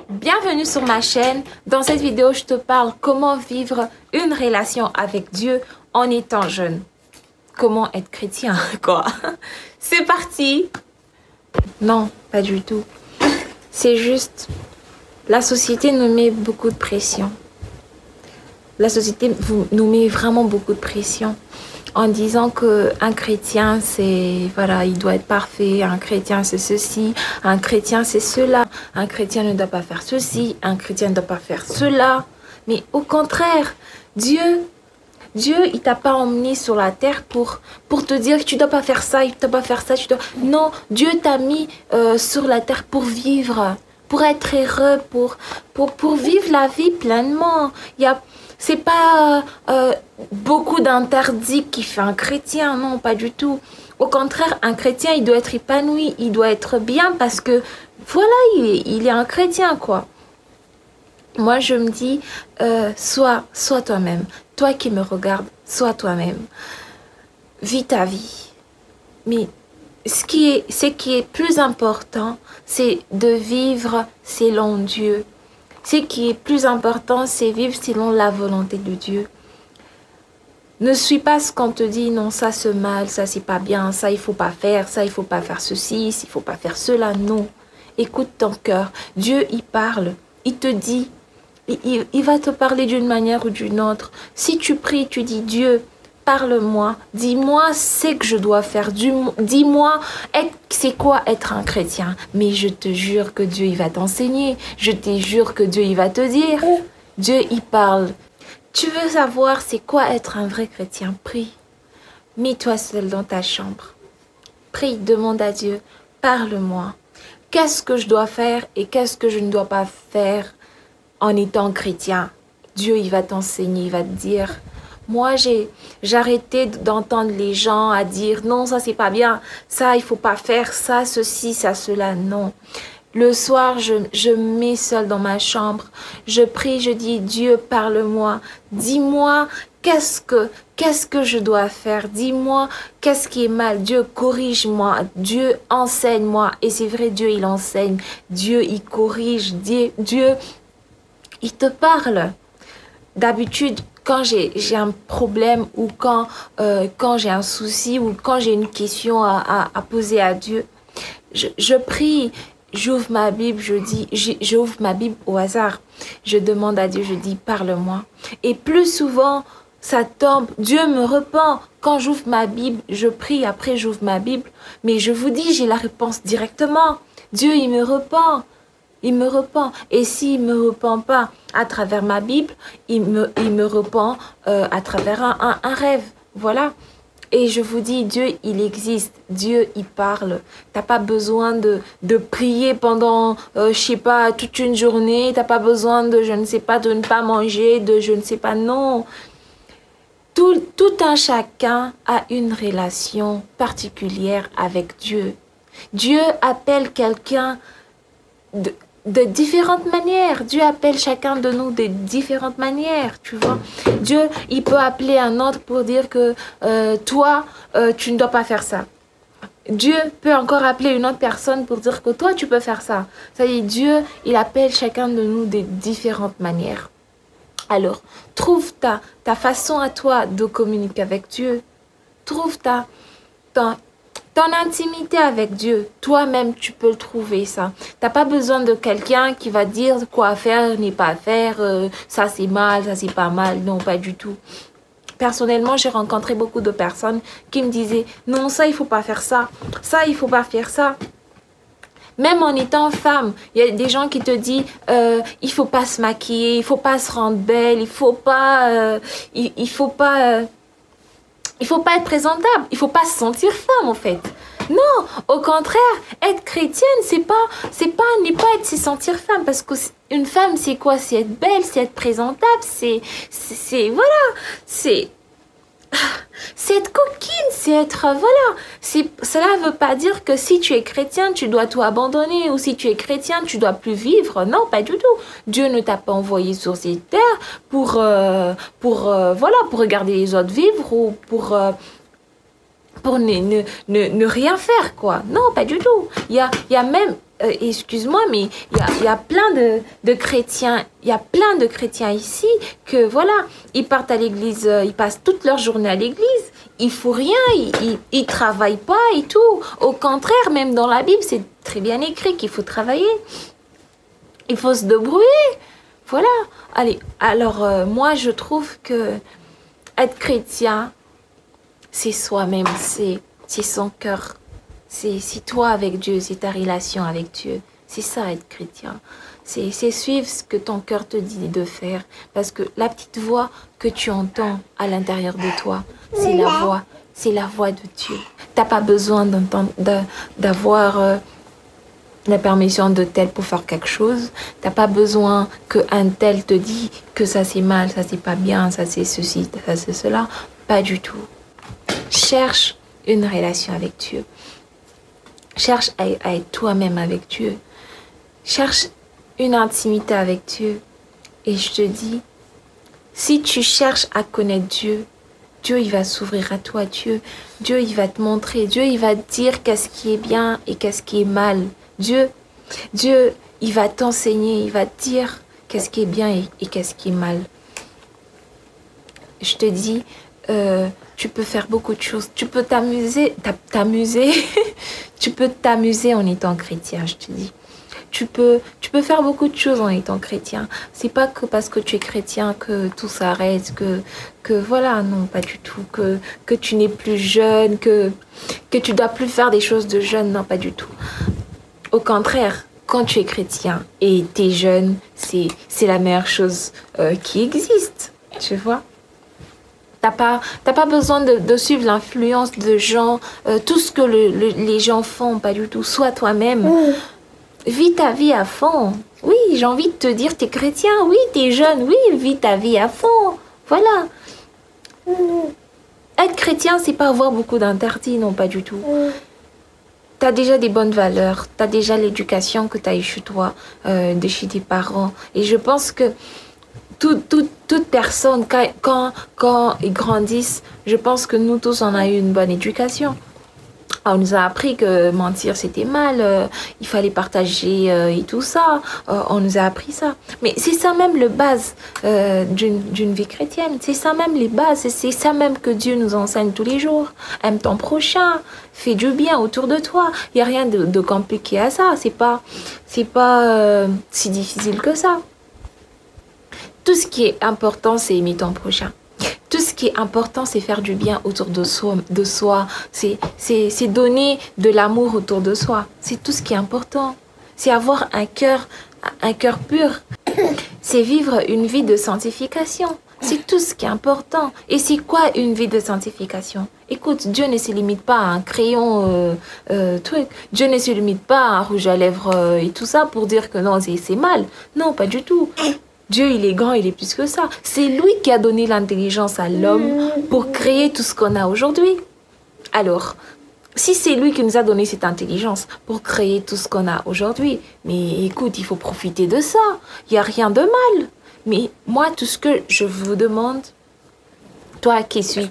Bienvenue sur ma chaîne. Dans cette vidéo, je te parle comment vivre une relation avec Dieu en étant jeune. Comment être chrétien, quoi. C'est parti. Non, pas du tout. C'est juste, la société nous met beaucoup de pression. La société nous met vraiment beaucoup de pression en disant qu'un chrétien, c'est, voilà, il doit être parfait, un chrétien, c'est ceci, un chrétien, c'est cela, un chrétien ne doit pas faire ceci, un chrétien ne doit pas faire cela. Mais au contraire, Dieu, il t'a pas emmené sur la terre pour te dire que tu dois pas faire ça, tu dois pas faire ça, tu dois... Non, Dieu t'a mis sur la terre pour vivre, pour être heureux, pour vivre la vie pleinement. C'est pas beaucoup d'interdits qui fait un chrétien, non, pas du tout. Au contraire, un chrétien, il doit être épanoui, il doit être bien parce que, voilà, il est un chrétien, quoi. Moi, je me dis, sois toi-même. Toi qui me regardes, sois toi-même. Vis ta vie. Mais ce qui est plus important, c'est de vivre selon Dieu. Ce qui est plus important, c'est vivre selon la volonté de Dieu. Ne suis pas ce qu'on te dit, non, ça c'est mal, ça c'est pas bien, ça il faut pas faire, ça il faut pas faire ceci, il faut pas faire cela, non. Écoute ton cœur. Dieu, il parle, il te dit, il va te parler d'une manière ou d'une autre. Si tu pries, tu dis Dieu, parle-moi, dis-moi ce que je dois faire, dis-moi c'est quoi être un chrétien. Mais je te jure que Dieu il va t'enseigner, je te jure que Dieu il va te dire. Dieu il parle. Tu veux savoir c'est quoi être un vrai chrétien? Prie, mets-toi seul dans ta chambre. Prie, demande à Dieu, parle-moi. Qu'est-ce que je dois faire et qu'est-ce que je ne dois pas faire en étant chrétien? Dieu il va t'enseigner, il va te dire. Moi, j'ai arrêté d'entendre les gens à dire non, ça c'est pas bien, ça il faut pas faire, ça, ceci, ça, cela, non. Le soir, je me mets seule dans ma chambre, je prie, je dis Dieu, parle-moi, dis-moi qu'est-ce que je dois faire, dis-moi qu'est-ce qui est mal, Dieu corrige-moi, Dieu enseigne-moi. Et c'est vrai, Dieu il enseigne, Dieu il corrige, Dieu il te parle. D'habitude, quand j'ai un problème ou quand j'ai un souci ou quand j'ai une question à poser à Dieu, je prie, j'ouvre ma Bible, j'ouvre ma Bible au hasard. Je demande à Dieu, je dis, parle-moi. Et plus souvent, ça tombe, Dieu me répond. Quand j'ouvre ma Bible, je prie, après j'ouvre ma Bible. Mais je vous dis, j'ai la réponse directement. Dieu, il me répond. Il me répond. Et s'il ne me répond pas à travers ma Bible, il me répond à travers un rêve. Voilà. Et je vous dis, Dieu, il existe. Dieu, il parle. Tu n'as pas besoin de prier pendant, je sais pas, toute une journée. Tu n'as pas besoin de, je ne sais pas, de ne pas manger, de je ne sais pas. Non. Tout un chacun a une relation particulière avec Dieu. Dieu appelle quelqu'un de différentes manières. Dieu appelle chacun de nous de différentes manières, tu vois. Dieu, il peut appeler un autre pour dire que toi, tu ne dois pas faire ça. Dieu peut encore appeler une autre personne pour dire que toi, tu peux faire ça. Ça dit, Dieu, il appelle chacun de nous de différentes manières. Alors, trouve ta façon à toi de communiquer avec Dieu. Trouve ton intimité avec Dieu, toi-même, tu peux le trouver, ça. Tu n'as pas besoin de quelqu'un qui va dire quoi faire, n'est pas faire, ça c'est mal, ça c'est pas mal. Non, pas du tout. Personnellement, j'ai rencontré beaucoup de personnes qui me disaient « Non, ça, il faut pas faire ça. Ça, il faut pas faire ça. » Même en étant femme, il y a des gens qui te disent il faut pas se maquiller, il faut pas se rendre belle, il faut pas être présentable, il faut pas se sentir femme en fait. Non, au contraire, être chrétienne, c'est pas être se sentir femme, parce que une femme c'est quoi? C'est être belle, c'est être présentable, c'est être coquine, c'est être, voilà. Cela veut pas dire que si tu es chrétien, tu dois tout abandonner, ou si tu es chrétien, tu dois plus vivre. Non, pas du tout. Dieu ne t'a pas envoyé sur cette terre pour regarder les autres vivre ou pour ne rien faire, quoi. Non, pas du tout. Il y a même excuse-moi, mais il y a plein de chrétiens, il y a plein de chrétiens ici que voilà, ils partent à l'église, ils passent toute leur journée à l'église, ils font rien, ils travaillent pas et tout. Au contraire, même dans la Bible, c'est très bien écrit qu'il faut travailler, il faut se débrouiller. Voilà. Allez, alors moi je trouve que être chrétien, c'est soi-même, c'est son cœur. C'est toi avec Dieu, c'est ta relation avec Dieu. C'est ça être chrétien. C'est suivre ce que ton cœur te dit de faire. Parce que la petite voix que tu entends à l'intérieur de toi, c'est la voix de Dieu. T'as pas besoin d'avoir la permission de tel pour faire quelque chose. T'as pas besoin qu'un tel te dit que ça c'est mal, ça c'est pas bien, ça c'est ceci, ça c'est cela. Pas du tout. Cherche une relation avec Dieu. Cherche à être toi-même avec Dieu. Cherche une intimité avec Dieu. Et je te dis, si tu cherches à connaître Dieu, Dieu il va s'ouvrir à toi. Dieu il va te montrer. Dieu il va te dire qu'est-ce qui est bien et qu'est-ce qui est mal. Dieu il va t'enseigner. Il va te dire qu'est-ce qui est bien et qu'est-ce qui est mal. Je te dis, tu peux faire beaucoup de choses. Tu peux t'amuser. Tu peux t'amuser en étant chrétien, je te dis. Tu peux faire beaucoup de choses en étant chrétien. C'est pas que parce que tu es chrétien que tout s'arrête, que voilà, non, pas du tout. Que tu n'es plus jeune, que tu dois plus faire des choses de jeune, non, pas du tout. Au contraire, quand tu es chrétien et tu es jeune, c'est la meilleure chose qui existe, tu vois. T'as pas besoin de suivre l'influence de gens, tout ce que les gens font, pas du tout. Sois toi-même. Vis ta vie à fond. Oui, j'ai envie de te dire, t'es chrétien, oui, t'es jeune, oui, vis ta vie à fond. Voilà. Être chrétien, c'est pas avoir beaucoup d'interdits, non, pas du tout. T'as déjà des bonnes valeurs, t'as déjà l'éducation que t'as eu chez toi, de chez tes parents. Et je pense que toute personne, quand ils grandissent, je pense que nous tous, on a eu une bonne éducation. On nous a appris que mentir, c'était mal, il fallait partager et tout ça. On nous a appris ça. Mais c'est ça même le base d'une vie chrétienne. C'est ça même les bases. C'est ça même que Dieu nous enseigne tous les jours. Aime ton prochain, fais du bien autour de toi. Il n'y a rien de compliqué à ça. C'est pas si difficile que ça. Tout ce qui est important, c'est aimer ton prochain. Tout ce qui est important, c'est faire du bien autour de soi. C'est donner de l'amour autour de soi. C'est tout ce qui est important. C'est avoir un cœur pur. C'est vivre une vie de sanctification. C'est tout ce qui est important. Et c'est quoi une vie de sanctification? Écoute, Dieu ne se limite pas à un crayon, truc. Dieu ne se limite pas à un rouge à lèvres et tout ça pour dire que non, c'est mal. Non, pas du tout. Dieu, il est grand, il est plus que ça. C'est lui qui a donné l'intelligence à l'homme pour créer tout ce qu'on a aujourd'hui. Alors, si c'est lui qui nous a donné cette intelligence pour créer tout ce qu'on a aujourd'hui, mais écoute, il faut profiter de ça. Il n'y a rien de mal. Mais moi, tout ce que je vous demande, toi qui suis,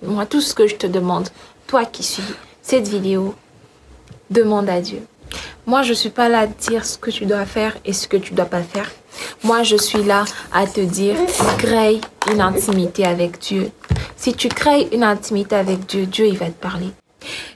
moi, tout ce que je te demande, toi qui suis cette vidéo, demande à Dieu. Moi, je ne suis pas là à te dire ce que tu dois faire et ce que tu ne dois pas faire. Moi, je suis là à te dire, crée une intimité avec Dieu. Si tu crées une intimité avec Dieu, Dieu, il va te parler.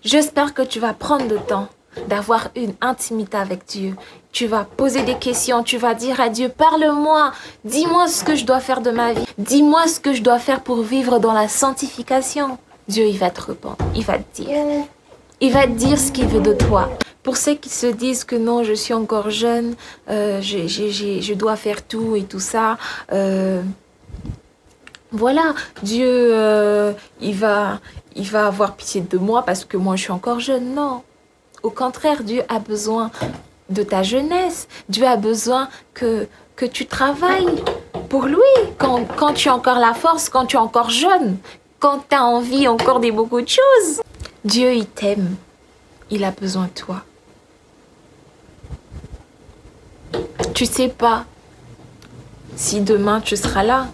J'espère que tu vas prendre le temps d'avoir une intimité avec Dieu. Tu vas poser des questions, tu vas dire à Dieu, parle-moi, dis-moi ce que je dois faire de ma vie. Dis-moi ce que je dois faire pour vivre dans la sanctification. Dieu, il va te répondre, il va te dire. Il va te dire ce qu'il veut de toi. Pour ceux qui se disent que non, je suis encore jeune, je dois faire tout et tout ça. Voilà, Dieu, il va avoir pitié de moi parce que moi, je suis encore jeune. Non, au contraire, Dieu a besoin de ta jeunesse. Dieu a besoin que tu travailles pour lui. Quand tu as encore la force, quand tu es encore jeune, quand tu as envie encore de beaucoup de choses. Dieu, il t'aime. Il a besoin de toi. Tu sais pas si demain tu seras là.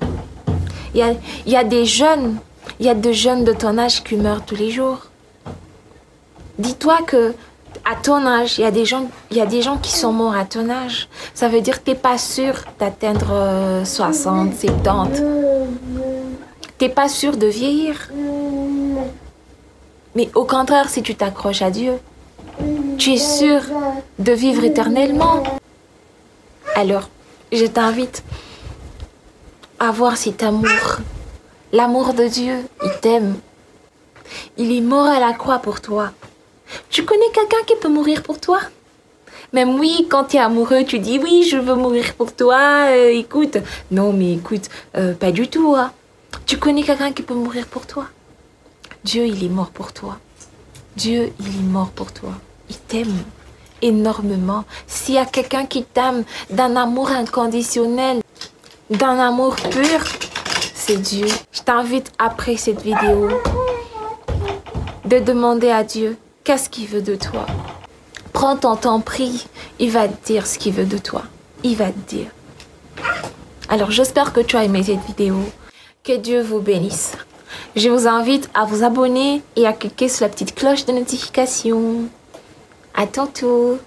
Il y a des jeunes de ton âge qui meurent tous les jours. Dis-toi que À ton âge, il y a des gens qui sont morts à ton âge. Ça veut dire que tu n'es pas sûr d'atteindre 60, 70. Tu n'es pas sûr de vieillir. Mais au contraire, si tu t'accroches à Dieu, tu es sûr de vivre éternellement. Alors, je t'invite à voir cet amour. L'amour de Dieu, il t'aime. Il est mort à la croix pour toi. Tu connais quelqu'un qui peut mourir pour toi? Même oui, quand tu es amoureux, tu dis oui, je veux mourir pour toi, écoute. Non, mais écoute, pas du tout. Hein. Tu connais quelqu'un qui peut mourir pour toi? Dieu, il est mort pour toi. Dieu, il est mort pour toi. Il t'aime énormément. S'il y a quelqu'un qui t'aime d'un amour inconditionnel, d'un amour pur, c'est Dieu. Je t'invite après cette vidéo de demander à Dieu qu'est-ce qu'il veut de toi. Prends ton temps, prie. Il va te dire ce qu'il veut de toi. Il va te dire. Alors, j'espère que tu as aimé cette vidéo. Que Dieu vous bénisse. Je vous invite à vous abonner et à cliquer sur la petite cloche de notification. À tantôt.